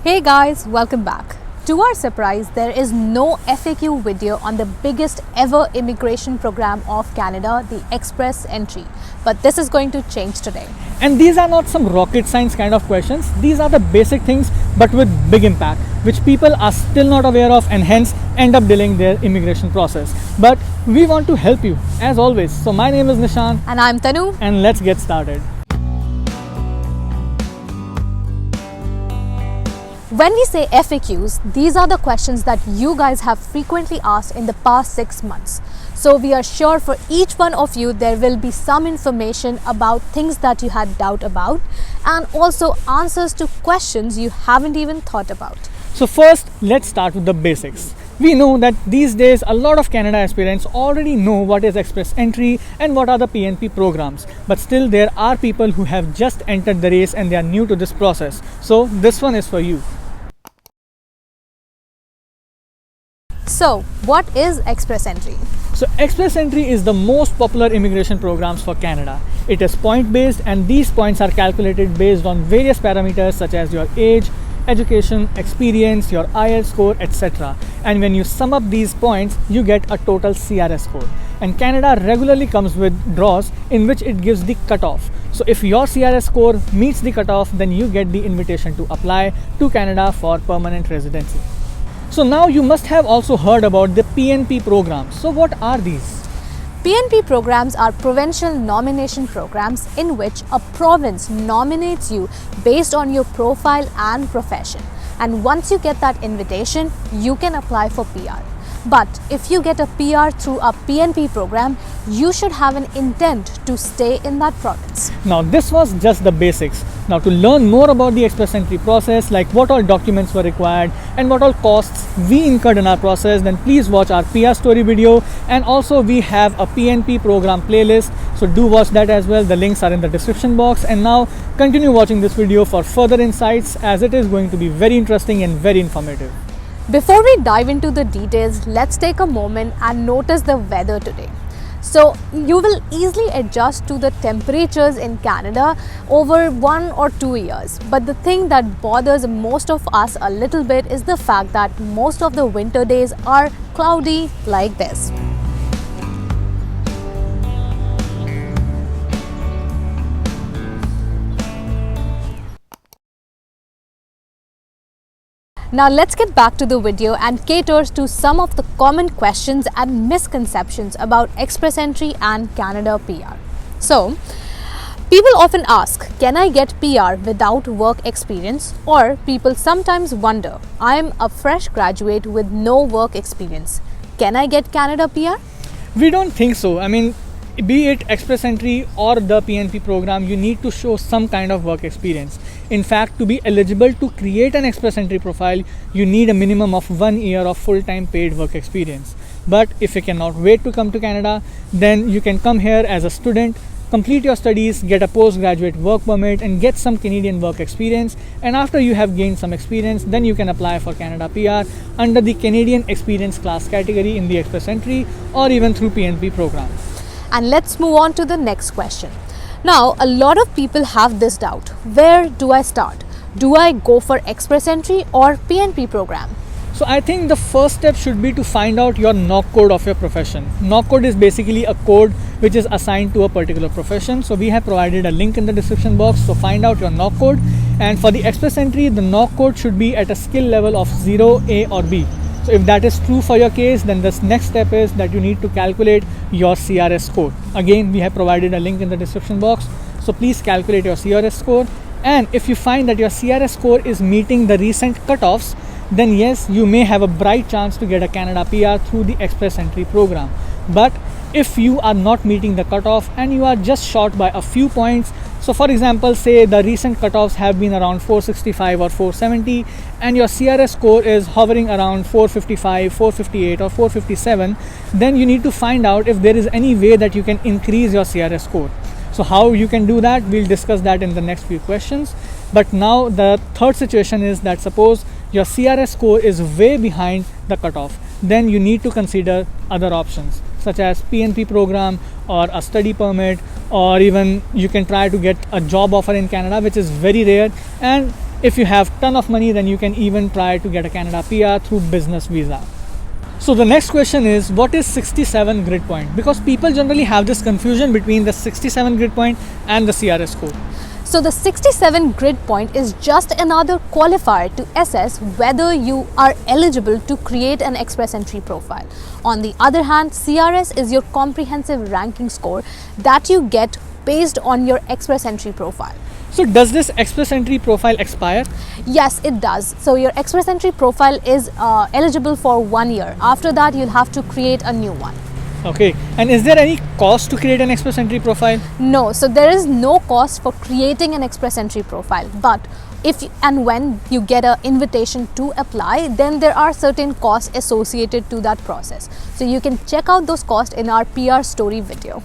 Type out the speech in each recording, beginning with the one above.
Hey guys, welcome back. To our surprise, there is no FAQ video on the biggest ever immigration program of Canada, the Express Entry. But this is going to change today. And these are not some rocket science kind of questions. These are the basic things but with big impact, which people are still not aware of and hence end up delaying their immigration process. But we want to help you as always. So my name is Nishan. And I'm Tanu. And let's get started. When we say FAQs, these are the questions that you guys have frequently asked in the past 6 months. So we are sure for each one of you there will be some information about things that you had doubt about and also answers to questions you haven't even thought about. So first, let's start with the basics. We know that these days a lot of Canada aspirants already know what is Express Entry and what are the PNP programs. But still there are people who have just entered the race and they are new to this process. So this one is for you. So, what is Express Entry? So Express Entry is the most popular immigration programs for Canada. It is point based and these points are calculated based on various parameters such as your age, education, experience, your IELTS score, etc. And when you sum up these points, you get a total CRS score. And Canada regularly comes with draws in which it gives the cutoff. So if your CRS score meets the cutoff, then you get the invitation to apply to Canada for permanent residency. So now you must have also heard about the PNP programs. So what are these? PNP programs are provincial nomination programs in which a province nominates you based on your profile and profession. And once you get that invitation, you can apply for PR. But if you get a PR through a PNP program, you should have an intent to stay in that province. Now this was just the basics. Now to learn more about the Express Entry process, like what all documents were required and what all costs we incurred in our process, then please watch our PR story video, and also we have a PNP program playlist, so do watch that as well. The links are in the description box. And now continue watching this video for further insights as it is going to be very interesting and very informative. Before we dive into the details, let's take a moment and notice the weather today. So you will easily adjust to the temperatures in Canada over 1 or 2 years. But the thing that bothers most of us a little bit is the fact that most of the winter days are cloudy like this. Now let's get back to the video and cater to some of the common questions and misconceptions about Express Entry and Canada PR. So, people often ask, can I get PR without work experience? Or people sometimes wonder, I am a fresh graduate with no work experience. Can I get Canada PR? We don't think so. I mean, be it Express Entry or the PNP program, you need to show some kind of work experience. In fact, to be eligible to create an Express Entry profile, you need a minimum of 1 year of full-time paid work experience. But if you cannot wait to come to Canada, then you can come here as a student, complete your studies, get a postgraduate work permit and get some Canadian work experience. And after you have gained some experience, then you can apply for Canada PR under the Canadian Experience class category in the Express Entry or even through PNP program. And let's move on to the next question. Now, a lot of people have this doubt. Where do I start? Do I go for Express Entry or PNP program? So I think the first step should be to find out your knock code of your profession. Knock code is basically a code which is assigned to a particular profession. So we have provided a link in the description box. So find out your knock code. And for the Express Entry, the knock code should be at a skill level of 0, A or B. So if that is true for your case, then this next step is that you need to calculate your CRS score. Again, we have provided a link in the description box. So please calculate your CRS score. And if you find that your CRS score is meeting the recent cutoffs, then yes, you may have a bright chance to get a Canada PR through the Express Entry program. But if you are not meeting the cutoff and you are just short by a few points, so for example, say the recent cutoffs have been around 465 or 470 and your CRS score is hovering around 455, 458 or 457, then you need to find out if there is any way that you can increase your CRS score. So how you can do that, we'll discuss that in the next few questions. But now the third situation is that suppose your CRS score is way behind the cutoff, then you need to consider other options such as PNP program or a study permit, or even you can try to get a job offer in Canada, which is very rare. And If you have ton of money, then you can even try to get a Canada PR through business visa. So the next question is, what is 67 grid point? Because people generally have this confusion between the 67 grid point and the CRS score. So the 67 grid point is just another qualifier to assess whether you are eligible to create an express entry profile. On the other hand, CRS is your comprehensive ranking score that you get based on your express entry profile. So does this express entry profile expire? Yes, it does. So your express entry profile is eligible for 1 year. After that, you'll have to create a new one. Okay, and is there any cost to create an express entry profile? No, so there is no cost for creating an express entry profile, but if and when you get an invitation to apply, then there are certain costs associated to that process. So you can check out those costs in our PR story video.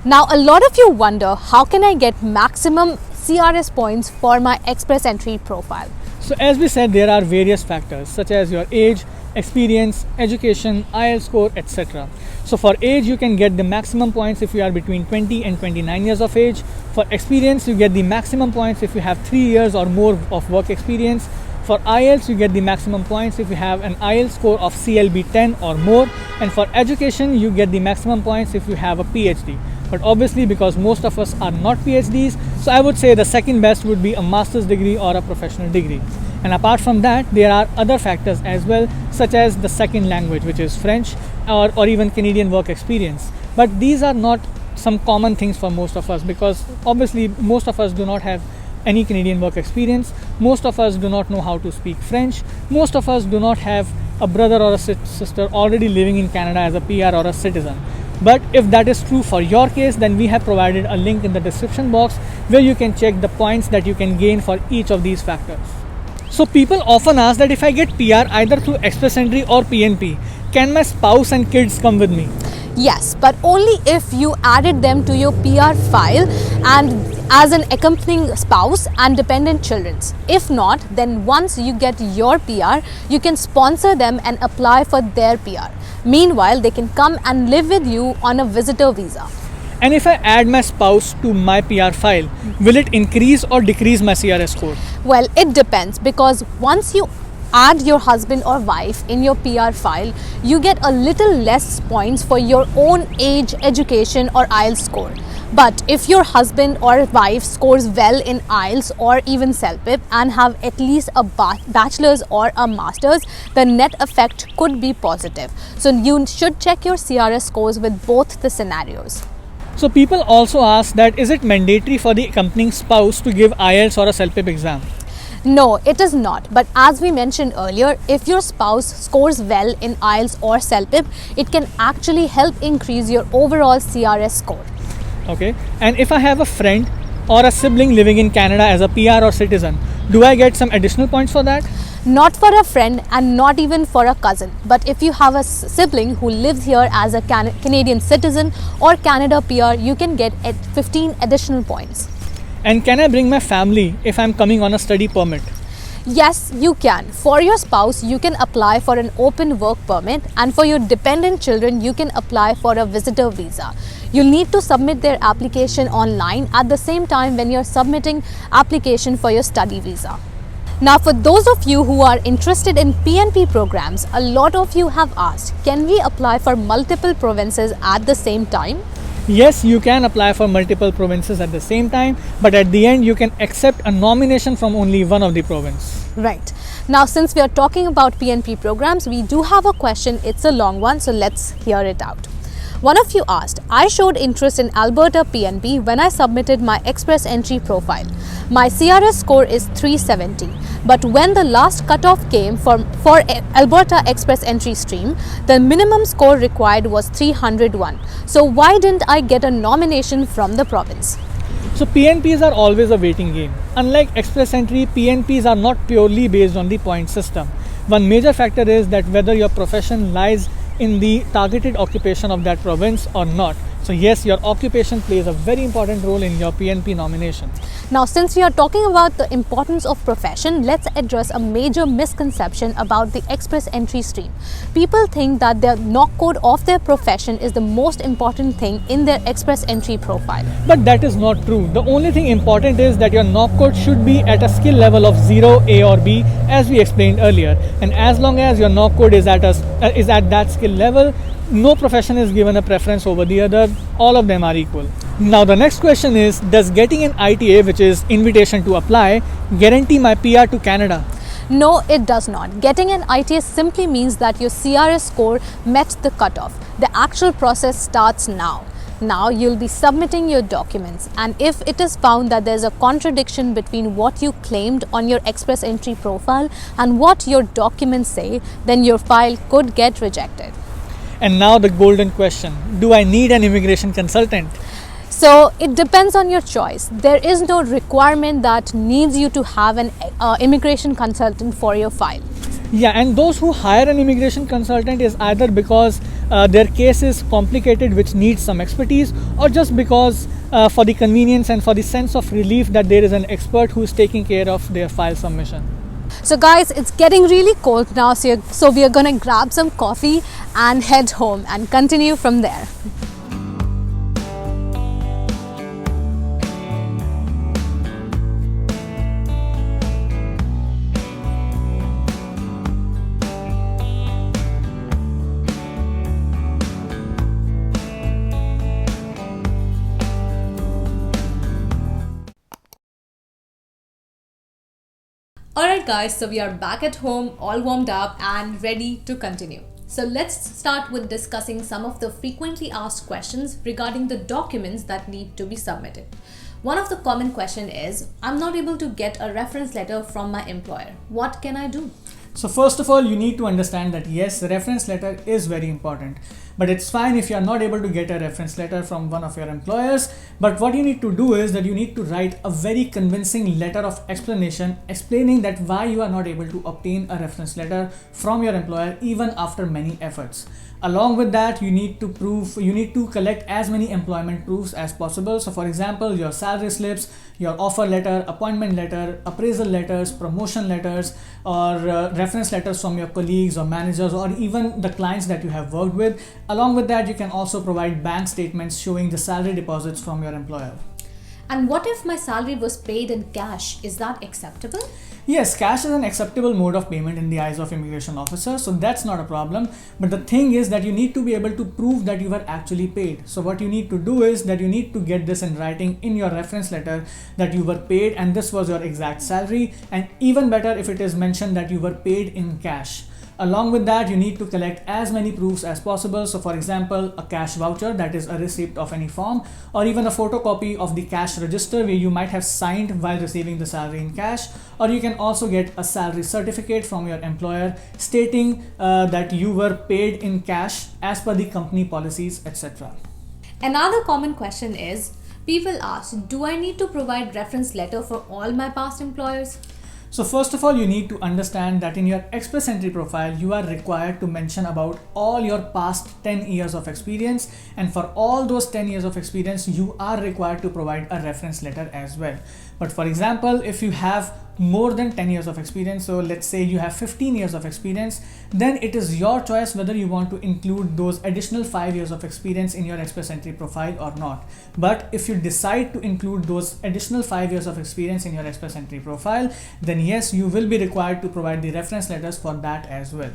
Now, a lot of you wonder, how can I get maximum CRS points for my express entry profile? So as we said, there are various factors such as your age, experience, education, IELTS score, etc. So for age, you can get the maximum points if you are between 20 and 29 years of age. For experience, you get the maximum points if you have 3 years or more of work experience. For IELTS, you get the maximum points if you have an IELTS score of CLB 10 or more. And for education, you get the maximum points if you have a PhD. But obviously, because most of us are not PhDs, so I would say the second best would be a master's degree or a professional degree. And apart from that, there are other factors as well, such as the second language, which is French, or even Canadian work experience. But these are not some common things for most of us, because obviously most of us do not have any Canadian work experience. Most of us do not know how to speak French. Most of us do not have a brother or a sister already living in Canada as a PR or a citizen. But if that is true for your case, then we have provided a link in the description box where you can check the points that you can gain for each of these factors. So people often ask that if I get PR either through Express Entry or PNP, can my spouse and kids come with me? Yes, but only if you added them to your PR file and as an accompanying spouse and dependent children. If not, then once you get your PR, you can sponsor them and apply for their PR. Meanwhile, they can come and live with you on a visitor visa. And if I add my spouse to my PR file, will it increase or decrease my CRS score? Well, it depends, because once you add your husband or wife in your PR file, you get a little less points for your own age, education or IELTS score. But if your husband or wife scores well in IELTS or even CELPIP and have at least a bachelor's or a master's, the net effect could be positive. So you should check your CRS scores with both the scenarios. So people also ask that is it mandatory for the accompanying spouse to give IELTS or a CELPIP exam? No, it is not. But as we mentioned earlier, if your spouse scores well in IELTS or CELPIP, it can actually help increase your overall CRS score. Okay, and if I have a friend or a sibling living in Canada as a PR or citizen, do I get some additional points for that? Not for a friend and not even for a cousin. But if you have a sibling who lives here as a Canadian citizen or Canada PR, you can get 15 additional points. And can I bring my family if I'm coming on a study permit? Yes, you can. For your spouse, you can apply for an open work permit, and for your dependent children, you can apply for a visitor visa. You'll need to submit their application online at the same time when you're submitting application for your study visa. Now, for those of you who are interested in PNP programs, a lot of you have asked, can we apply for multiple provinces at the same time? Yes, you can apply for multiple provinces at the same time, but at the end you can accept a nomination from only one of the province. Right. Now, since we are talking about PNP programs, we do have a question. It's a long one, so let's hear it out. One of you asked, I showed interest in Alberta PNP when I submitted my express entry profile. My CRS score is 370, but when the last cutoff came for Alberta express entry stream, the minimum score required was 301. So why didn't I get a nomination from the province? So PNPs are always a waiting game. Unlike express entry, PNPs are not purely based on the point system. One major factor is that whether your profession lies in the targeted occupation of that province or not. So yes, your occupation plays a very important role in your PNP nomination. Now, since we are talking about the importance of profession, let's address a major misconception about the express entry stream. People think that the knock code of their profession is the most important thing in their express entry profile. But that is not true. The only thing important is that your knock code should be at a skill level of 0, A or B, as we explained earlier. And as long as your knock code is at that skill level, no profession is given a preference over the other. All of them are equal. Now the next question is, does getting an ITA, which is invitation to apply, guarantee my PR to Canada? No, it does not. Getting an ITA simply means that your CRS score met the cutoff. The actual process starts now. Now you'll be submitting your documents, and if it is found that there's a contradiction between what you claimed on your express entry profile and what your documents say, then your file could get rejected. And now the golden question, do I need an immigration consultant? So it depends on your choice. There is no requirement that needs you to have an immigration consultant for your file. Yeah, and those who hire an immigration consultant is either because their case is complicated which needs some expertise, or just because for the convenience and for the sense of relief that there is an expert who is taking care of their file submission. So guys, it's getting really cold now, so we are gonna grab some coffee and head home and continue from there. Alright guys, so we are back at home, all warmed up and ready to continue. So let's start with discussing some of the frequently asked questions regarding the documents that need to be submitted. One of the common question is, I'm not able to get a reference letter from my employer. What can I do? So first of all, you need to understand that yes, the reference letter is very important, but it's fine if you are not able to get a reference letter from one of your employers. But what you need to do is that you need to write a very convincing letter of explanation explaining that why you are not able to obtain a reference letter from your employer even after many efforts. Along with that, you need to collect as many employment proofs as possible. So for example, your salary slips, your offer letter, appointment letter, appraisal letters, promotion letters, or reference letters from your colleagues or managers or even the clients that you have worked with. Along with that, you can also provide bank statements showing the salary deposits from your employer. And what if my salary was paid in cash? Is that acceptable? Yes, cash is an acceptable mode of payment in the eyes of immigration officers, so that's not a problem. But the thing is that you need to be able to prove that you were actually paid. So what you need to do is that you need to get this in writing in your reference letter that you were paid and this was your exact salary, and even better if it is mentioned that you were paid in cash. Along with that, you need to collect as many proofs as possible. So for example, a cash voucher, that is a receipt of any form, or even a photocopy of the cash register where you might have signed while receiving the salary in cash. Or you can also get a salary certificate from your employer stating that you were paid in cash as per the company policies, etc. Another common question is, people ask, do I need to provide reference letter for all my past employers? So first of all, you need to understand that in your Express Entry profile, you are required to mention about all your past 10 years of experience, and for all those 10 years of experience, you are required to provide a reference letter as well. But for example, if you have more than 10 years of experience, so let's say you have 15 years of experience, then it is your choice whether you want to include those additional 5 years of experience in your Express Entry profile or not. But if you decide to include those additional 5 years of experience in your Express Entry profile, then yes, you will be required to provide the reference letters for that as well.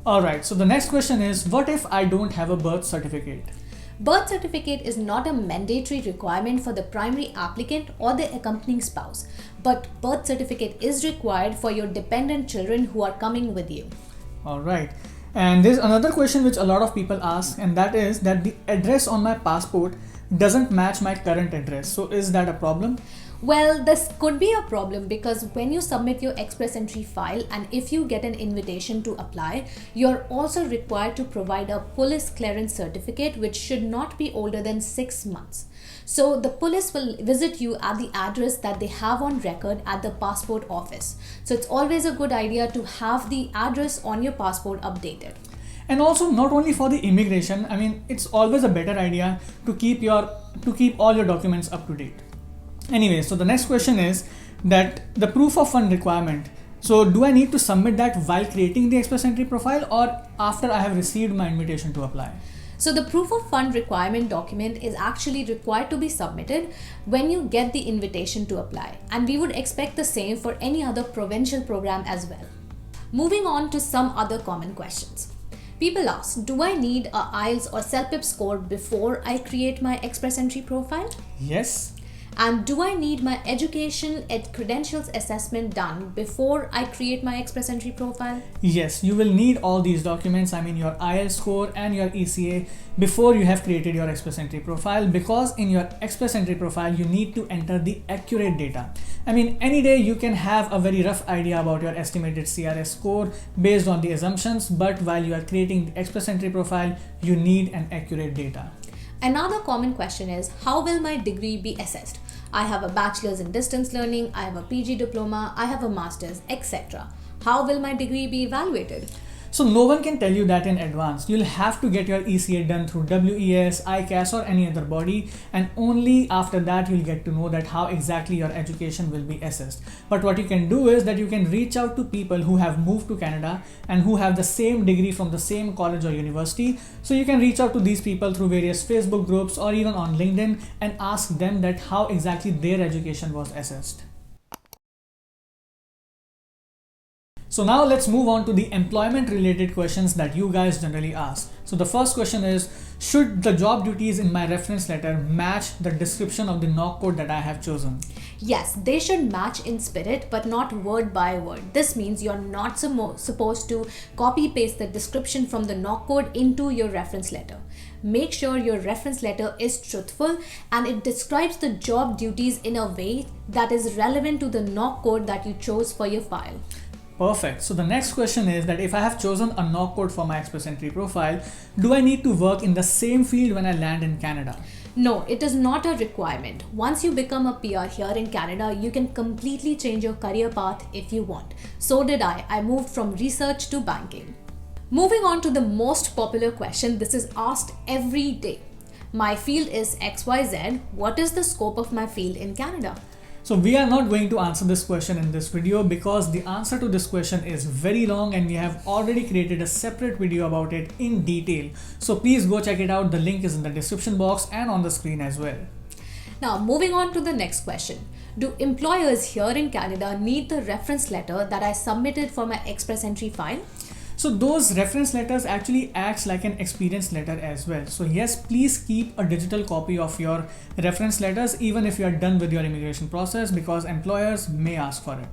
Alright, so the next question is, what if I don't have a birth certificate? Birth certificate is not a mandatory requirement for the primary applicant or the accompanying spouse, but birth certificate is required for your dependent children who are coming with you. Alright, and there's another question which a lot of people ask, and that is that the address on my passport doesn't match my current address. So is that a problem? Well, this could be a problem because when you submit your Express Entry file and if you get an invitation to apply, you're also required to provide a police clearance certificate which should not be older than 6 months. So the police will visit you at the address that they have on record at the passport office. So it's always a good idea to have the address on your passport updated. And also not only for the immigration, I mean, it's always a better idea to keep all your documents up to date. Anyway, so the next question is that the proof of fund requirement. So do I need to submit that while creating the Express Entry profile or after I have received my invitation to apply? So the proof of fund requirement document is actually required to be submitted when you get the invitation to apply, and we would expect the same for any other provincial program as well. Moving on to some other common questions. People ask, do I need a IELTS or CELPIP score before I create my Express Entry profile? Yes. And do I need my education and credentials assessment done before I create my Express Entry profile? Yes, you will need all these documents, I mean your IELTS score and your ECA, before you have created your Express Entry profile, because in your Express Entry profile you need to enter the accurate data. I mean, any day you can have a very rough idea about your estimated CRS score based on the assumptions, but while you are creating the Express Entry profile, you need an accurate data. Another common question is, how will my degree be assessed? I have a bachelor's in distance learning, I have a PG diploma, I have a master's, etc. How will my degree be evaluated? So no one can tell you that in advance. You'll have to get your ECA done through WES, ICAS or any other body, and only after that you'll get to know that how exactly your education will be assessed. But what you can do is that you can reach out to people who have moved to Canada and who have the same degree from the same college or university. So you can reach out to these people through various Facebook groups or even on LinkedIn and ask them that how exactly their education was assessed. So now let's move on to the employment related questions that you guys generally ask. So the first question is, should the job duties in my reference letter match the description of the knock code that I have chosen? Yes, they should match in spirit but not word by word. This means you're not supposed to copy paste the description from the knock code into your reference letter. Make sure your reference letter is truthful and it describes the job duties in a way that is relevant to the knock code that you chose for your file. Perfect. So the next question is that if I have chosen a knock code for my Express Entry profile, do I need to work in the same field when I land in Canada? No, it is not a requirement. Once you become a PR here in Canada, you can completely change your career path if you want. So did I. I moved from research to banking. Moving on to the most popular question, this is asked every day. My field is XYZ. What is the scope of my field in Canada? So we are not going to answer this question in this video because the answer to this question is very long and we have already created a separate video about it in detail. So please go check it out. The link is in the description box and on the screen as well. Now moving on to the next question. Do employers here in Canada need the reference letter that I submitted for my Express Entry file? So those reference letters actually acts like an experience letter as well. So yes, please keep a digital copy of your reference letters even if you are done with your immigration process, because employers may ask for it.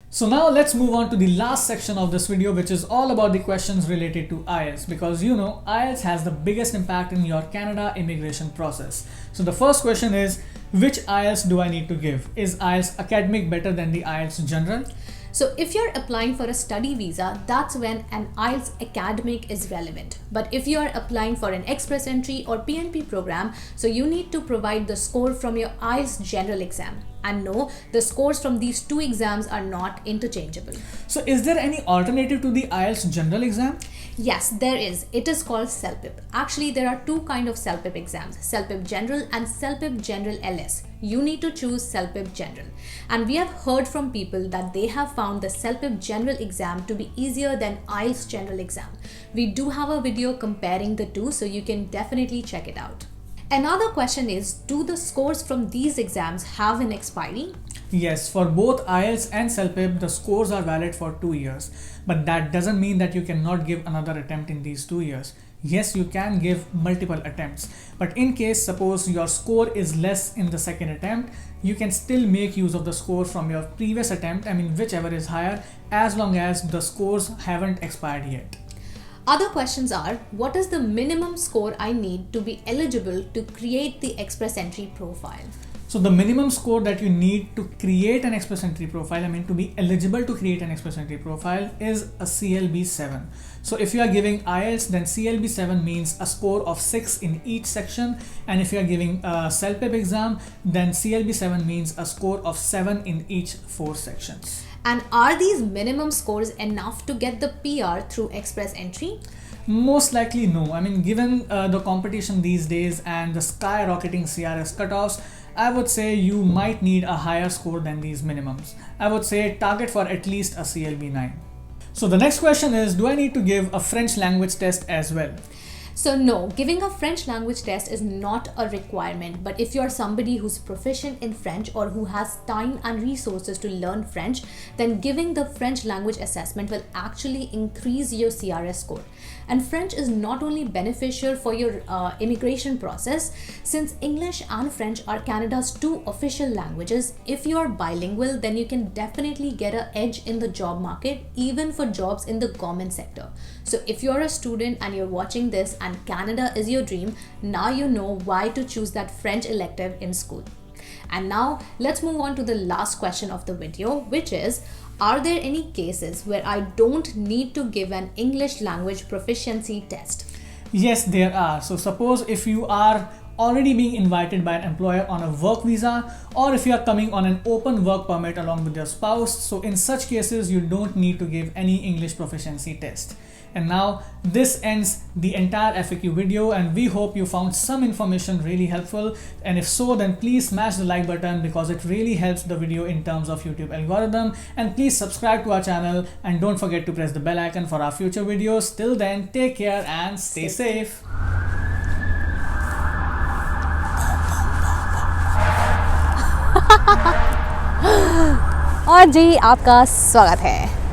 So now let's move on to the last section of this video, which is all about the questions related to IELTS, because you know IELTS has the biggest impact in your Canada immigration process. So the first question is, which IELTS do I need to give? Is IELTS Academic better than the IELTS General? So if you're applying for a study visa, that's when an IELTS Academic is relevant. But if you are applying for an Express Entry or PNP program, so you need to provide the score from your IELTS General exam. And no, the scores from these two exams are not interchangeable. So is there any alternative to the IELTS General exam? Yes, there is. It is called CELPIP. Actually, there are two kinds of CELPIP exams, CELPIP General and CELPIP General LS. You need to choose CELPIP General. And we have heard from people that they have found the CELPIP General exam to be easier than IELTS General exam. We do have a video comparing the two, so you can definitely check it out. Another question is, do the scores from these exams have an expiry? Yes, for both IELTS and CELPIP, the scores are valid for 2 years. But that doesn't mean that you cannot give another attempt in these 2 years. Yes, you can give multiple attempts. But in case, suppose your score is less in the second attempt, you can still make use of the score from your previous attempt, I mean whichever is higher, as long as the scores haven't expired yet. Other questions are, what is the minimum score I need to be eligible to create the Express Entry profile? So the minimum score that you need to create an Express Entry profile, to be eligible to create an Express Entry profile, is a CLB 7. So if you are giving IELTS, then CLB 7 means a score of 6 in each section, and if you are giving a CELPEP exam, then CLB 7 means a score of 7 in each 4 sections. And are these minimum scores enough to get the PR through Express Entry? Most likely no. Given the competition these days and the skyrocketing CRS cutoffs, I would say you might need a higher score than these minimums. I would say target for at least a CLB 9. So the next question is, do I need to give a French language test as well? So no, giving a French language test is not a requirement, but if you're somebody who's proficient in French or who has time and resources to learn French, then giving the French language assessment will actually increase your CRS score. And French is not only beneficial for your immigration process, since English and French are Canada's 2 official languages. If you are bilingual, then you can definitely get an edge in the job market, even for jobs in the government sector. So if you're a student and you're watching this and Canada is your dream, now you know why to choose that French elective in school. And now let's move on to the last question of the video, which is, are there any cases where I don't need to give an English language proficiency test? Yes, there are. So suppose if you are already being invited by an employer on a work visa, or if you are coming on an open work permit along with your spouse, so in such cases you don't need to give any English proficiency test. And now this ends the entire FAQ video, and we hope you found some information really helpful, and if so, then please smash the like button because it really helps the video in terms of YouTube algorithm, and please subscribe to our channel and don't forget to press the bell icon for our future videos. Till then, take care and stay safe. और जी आपका स्वागत है।